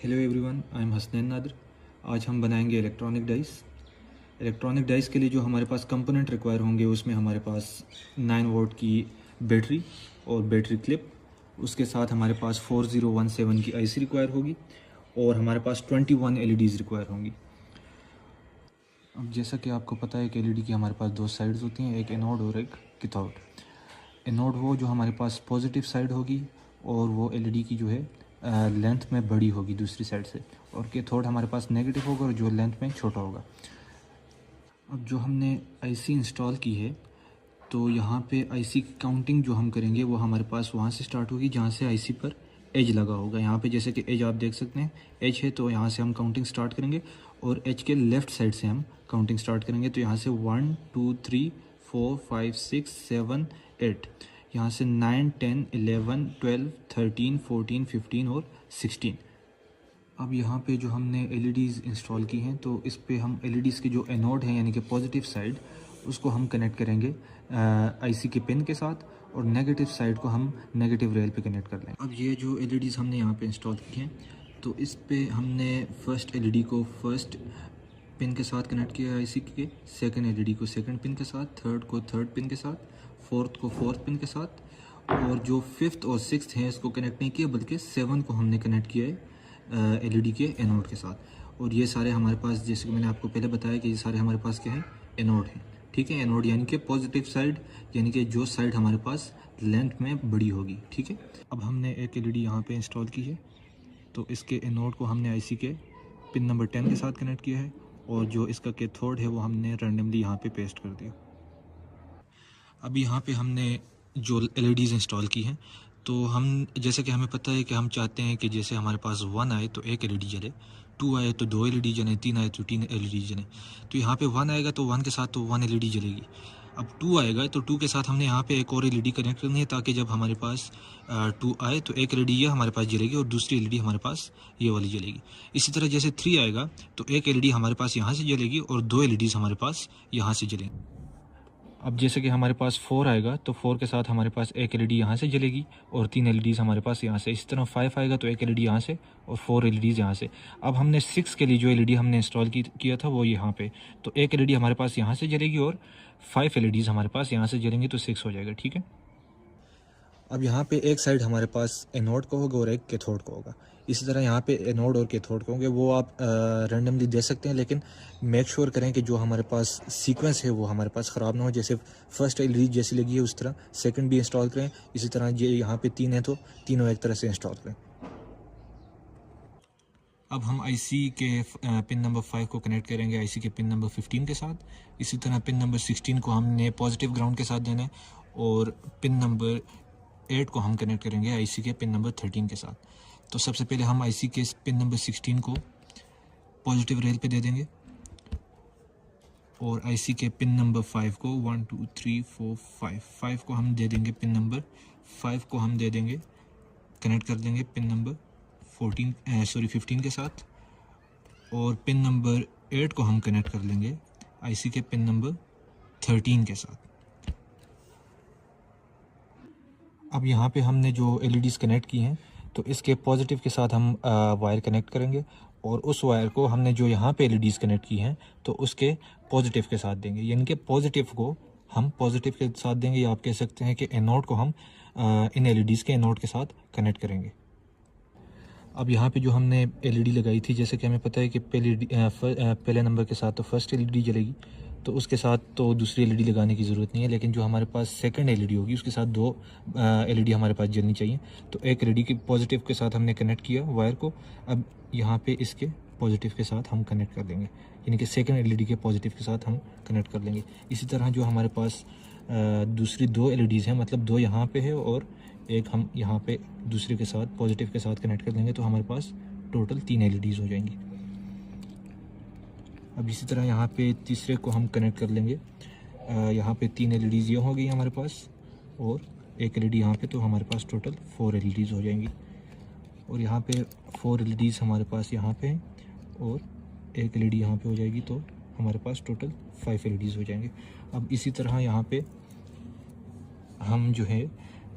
Hello everyone, I am Hasnain Nadir. आज हम बनाएंगे इलेक्ट्रॉनिक डाइस। इलेक्ट्रॉनिक डाइस के लिए जो हमारे पास कंपोनेंट रिक्वायर होंगे उसमें हमारे पास 9 वोल्ट की बैटरी और बैटरी क्लिप, उसके साथ हमारे पास 4017 की आईसी रिक्वायर होगी और हमारे पास 21 एलईडीज़ रिक्वायर होंगी। अब जैसा कि आपको पता है कि एलईडी की हमारे पास दो साइड्स होती हैं, एक एनोड और एक कैथोड। एनोड वो जो हमारे पास पॉजिटिव साइड होगी और वो एलईडी की जो है लेंथ में बड़ी होगी दूसरी साइड से, और कैथोड हमारे पास नेगेटिव होगा और जो लेंथ में छोटा होगा। अब जो हमने आईसी इंस्टॉल की है तो यहाँ पे आईसी की काउंटिंग जो हम करेंगे वो हमारे पास वहाँ से स्टार्ट होगी जहाँ से आईसी पर एज लगा होगा। यहाँ पे जैसे कि एज आप देख सकते हैं, एज है तो यहाँ से हम काउंटिंग स्टार्ट करेंगे और एज के लेफ़्ट साइड से हम काउंटिंग स्टार्ट करेंगे। तो यहाँ से 1 2 3 4 5 6 7 8, यहाँ से 9 10 11 12 13 14 15 और 16। अब यहाँ पे जो हमने एलईडीज़ इंस्टॉल की हैं तो इस पे हम एलईडीज़ के जो एनोड हैं यानी कि पॉजिटिव साइड, उसको हम कनेक्ट करेंगे आईसी के पिन के साथ, और नेगेटिव साइड को हम नेगेटिव रेल पे कनेक्ट कर लेंगे। अब ये जो एलईडीज़ हमने यहाँ पे इंस्टॉल की हैं तो इस पे हमने फर्स्ट एलईडी को फर्स्ट पिन के साथ कनेक्ट किया है आईसी के, सेकंड एलईडी को सेकंड पिन के साथ, थर्ड को थर्ड पिन के साथ, फोर्थ को फोर्थ पिन के साथ, और जो फिफ्थ और सिक्स्थ है इसको कनेक्ट नहीं किया बल्कि 7 को हमने कनेक्ट किया है एलईडी के एनोड के साथ। और ये सारे हमारे पास, जैसे कि मैंने आपको पहले बताया कि ये सारे हमारे पास क्या है, एनोड हैं। ठीक है, एनोड यानी कि पॉजिटिव साइड, यानी कि जो साइड हमारे पास लेंथ में बड़ी होगी। ठीक है, अब हमने एक एलईडी यहाँ पे इंस्टॉल की है तो इसके एनोड को हमने आईसी के पिन नंबर 10 के साथ कनेक्ट किया है, और जो इसका कैथोड है वो हमने रैंडमली यहाँ पे पेस्ट कर दिया। अब यहाँ पे हमने जो एलईडीज़ इंस्टॉल की हैं तो हम, जैसे कि हमें पता है कि हम चाहते हैं कि जैसे हमारे पास 1 आए तो एक एलईडी जले, 2 आए तो 2 एलईडी जले, 3 आए तो 3 एलईडी जले। तो यहाँ पे 1 आएगा तो 1 के साथ तो 1 एलईडी जलेगी। अब 2 आएगा तो 2 के साथ हमने यहाँ पे एक और एलईडी कनेक्ट करनी है, ताकि जब हमारे पास 2 आए तो एक एलईडी ये हमारे पास जलेगी और दूसरी एलईडी हमारे पास ये वाली जलेगी। इसी तरह जैसे 3 आएगा तो एक एलईडी हमारे पास यहाँ से जलेगी और 2 एलईडीज़ हमारे पास यहाँ से जलेंगी। अब जैसे कि हमारे पास 4 आएगा तो 4 के साथ हमारे पास एक एलईडी यहाँ से जलेगी और 3 एलईडीज़ हमारे पास यहाँ से। इसी तरह 5 आएगा तो एक एलईडी यहाँ से और 4 एलईडीज़ यहाँ से। अब हमने 6 के लिए जो एलईडी हमने इंस्टॉल किया था वो यहाँ पे, तो एक एलईडी हमारे पास यहाँ से जलेगी और 5 एलईडीज़ हमारे पास यहाँ से जलेंगी, तो 6 हो जाएगा। ठीक है, अब यहाँ पे एक साइड हमारे पास एनोड को होगा और एक कैथोड को होगा। इसी तरह यहाँ पे एनोड और कैथोड को होंगे, वो आप रैंडमली दे सकते हैं, लेकिन मेक श्योर करें कि जो हमारे पास सीक्वेंस है वो हमारे पास ख़राब ना हो। जैसे फर्स्ट एलईडी जैसी लगी है उस तरह सेकंड भी इंस्टॉल करें। इसी तरह ये यहाँ पे 3 है तो तीनों एक तरह से इंस्टॉल करें। अब हम आईसी के पिन नंबर 5 को कनेक्ट करेंगे आईसी के पिन नंबर 15 के साथ। इसी तरह पिन नंबर 16 को हमने पॉजिटिव ग्राउंड के साथ देना है, और पिन नंबर 8 को हम कनेक्ट करेंगे आईसी के पिन नंबर 13 के साथ। तो सबसे पहले हम आईसी के पिन नंबर 16 को पॉजिटिव रेल पे दे देंगे, और आईसी के पिन नंबर 5 को 1 2 3 4 5 को हम दे देंगे, पिन नंबर 5 को हम दे देंगे, कनेक्ट कर देंगे पिन नंबर 15 के साथ, और पिन नंबर 8 को हम कनेक्ट कर लेंगे आईसी के पिन नंबर 13 के साथ। अब यहाँ पे हमने जो एलईडीज़ कनेक्ट की हैं तो इसके पॉजिटिव के साथ हम वायर कनेक्ट करेंगे, और उस वायर को हमने जो यहाँ पे एलईडीज़ कनेक्ट की हैं तो उसके पॉजिटिव के साथ देंगे, यानी कि पॉजिटिव को हम पॉजिटिव के साथ देंगे, या आप कह सकते हैं कि एनोड को हम इन एलईडीज़ के एनोड के साथ कनेक्ट करेंगे। अब यहाँ पे जो हमने एलईडी लगाई थी, जैसे कि हमें पता है कि पहले नंबर के साथ तो फर्स्ट एलईडी जलेगी, तो उसके साथ तो दूसरी एलईडी लगाने की ज़रूरत नहीं है, लेकिन जो हमारे पास सेकंड एलईडी होगी उसके साथ 2 एलईडी हमारे पास जलनी चाहिए। तो एक एलईडी के पॉजिटिव के साथ हमने कनेक्ट किया वायर को, अब यहाँ पे इसके पॉजिटिव के साथ हम कनेक्ट कर देंगे, यानी कि सेकंड एलईडी के पॉजिटिव के साथ हम कनेक्ट कर लेंगे। इसी तरह जो हमारे पास दूसरी 2 एलईडीज़ हैं, मतलब 2 यहाँ पे है और एक हम यहाँ पे दूसरे के साथ पॉजिटिव के साथ कनेक्ट कर लेंगे, तो हमारे पास टोटल 3 एलईडीज़ हो जाएंगी। अब इसी तरह यहाँ पे तीसरे को हम कनेक्ट कर लेंगे, यहाँ पे 3 एलईडीज़ ये हो गई हमारे पास, और एक एलईडी यहाँ पे, तो हमारे पास टोटल 4 एलईडीज़ हो जाएंगी। और यहाँ पे 4 एलईडीज़ हमारे पास यहाँ पे हैं, और एक एलईडी यहाँ पे हो जाएगी, तो हमारे पास टोटल 5 एलईडीज़ हो जाएंगे। अब इसी तरह यहाँ पे हम जो है,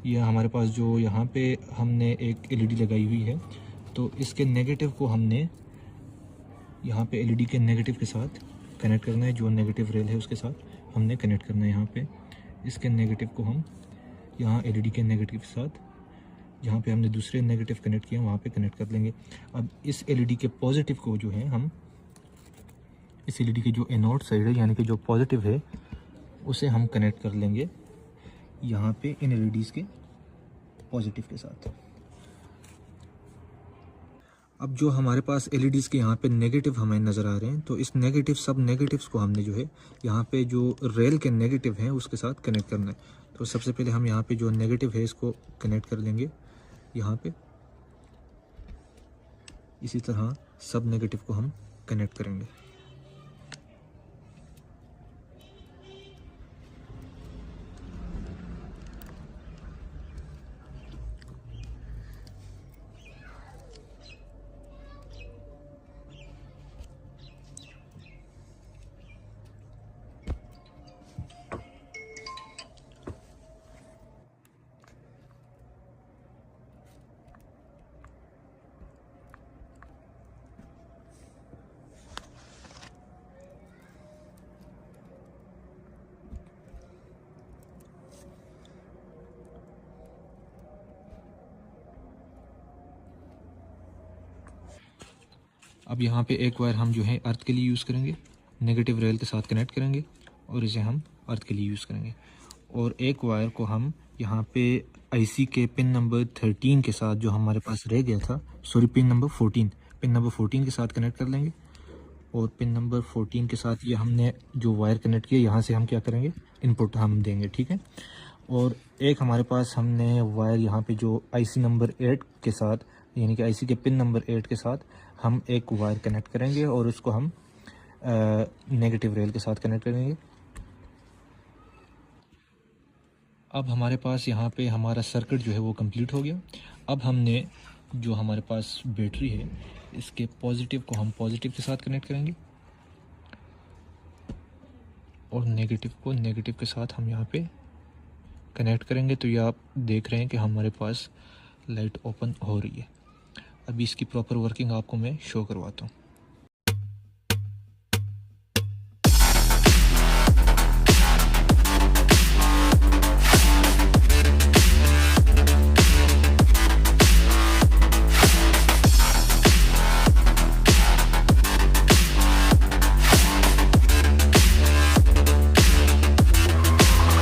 यह हमारे पास जो यहाँ पे हमने एक एलईडी लगाई हुई है तो इसके नेगेटिव को हमने यहाँ पे एलईडी के नेगेटिव के साथ कनेक्ट करना है, जो नेगेटिव रेल है उसके साथ हमने कनेक्ट करना है। यहाँ पे इसके नेगेटिव को हम यहाँ एलईडी के नेगेटिव के साथ जहाँ पे हमने दूसरे नेगेटिव कनेक्ट किया वहाँ पे कनेक्ट कर लेंगे। अब इस एलईडी के पॉजिटिव को जो है हम इस एलईडी की जो एनोड साइड है यानी कि जो पॉजिटिव है उसे हम कनेक्ट कर लेंगे यहाँ पे इन एलईडीज़ के पॉजिटिव के साथ। अब जो हमारे पास एलईडीज़ के यहाँ पे नेगेटिव हमें नज़र आ रहे हैं, तो इस नेगेटिव सब नेगेटिव्स को हमने जो है यहाँ पे जो रेल के नेगेटिव हैं उसके साथ कनेक्ट करना है। तो सबसे पहले हम यहाँ पे जो नेगेटिव है इसको कनेक्ट कर लेंगे यहाँ पे। इसी तरह सब नेगेटिव को हम कनेक्ट करेंगे। अब यहाँ पे एक वायर हम जो है अर्थ के लिए यूज़ करेंगे, नेगेटिव रेल के साथ कनेक्ट करेंगे और इसे हम अर्थ के लिए यूज़ करेंगे। और एक वायर को हम यहाँ पे आईसी के पिन नंबर 13 के साथ जो हमारे पास रह गया था, पिन नंबर 14 के साथ कनेक्ट कर लेंगे। और पिन नंबर 14 के साथ ये हमने जो वायर कनेक्ट किया यहाँ से हम क्या करेंगे, इनपुट हम देंगे, ठीक है। और एक हमारे पास हमने वायर यहाँ पे जो आईसी नंबर 8 के साथ यानी कि आईसी के पिन नंबर 8 के साथ हम एक वायर कनेक्ट करेंगे और उसको हम नेगेटिव रेल के साथ कनेक्ट करेंगे। अब हमारे पास यहाँ पे हमारा सर्किट जो है वो कंप्लीट हो गया। अब हमने जो हमारे पास बैटरी है इसके पॉजिटिव को हम पॉजिटिव के साथ कनेक्ट करेंगे और नेगेटिव को नेगेटिव के साथ हम यहाँ पे कनेक्ट करेंगे। तो ये आप देख रहे हैं कि हमारे पास लाइट ओपन हो रही है। अभी इसकी प्रॉपर वर्किंग आपको मैं शो करवाता हूँ।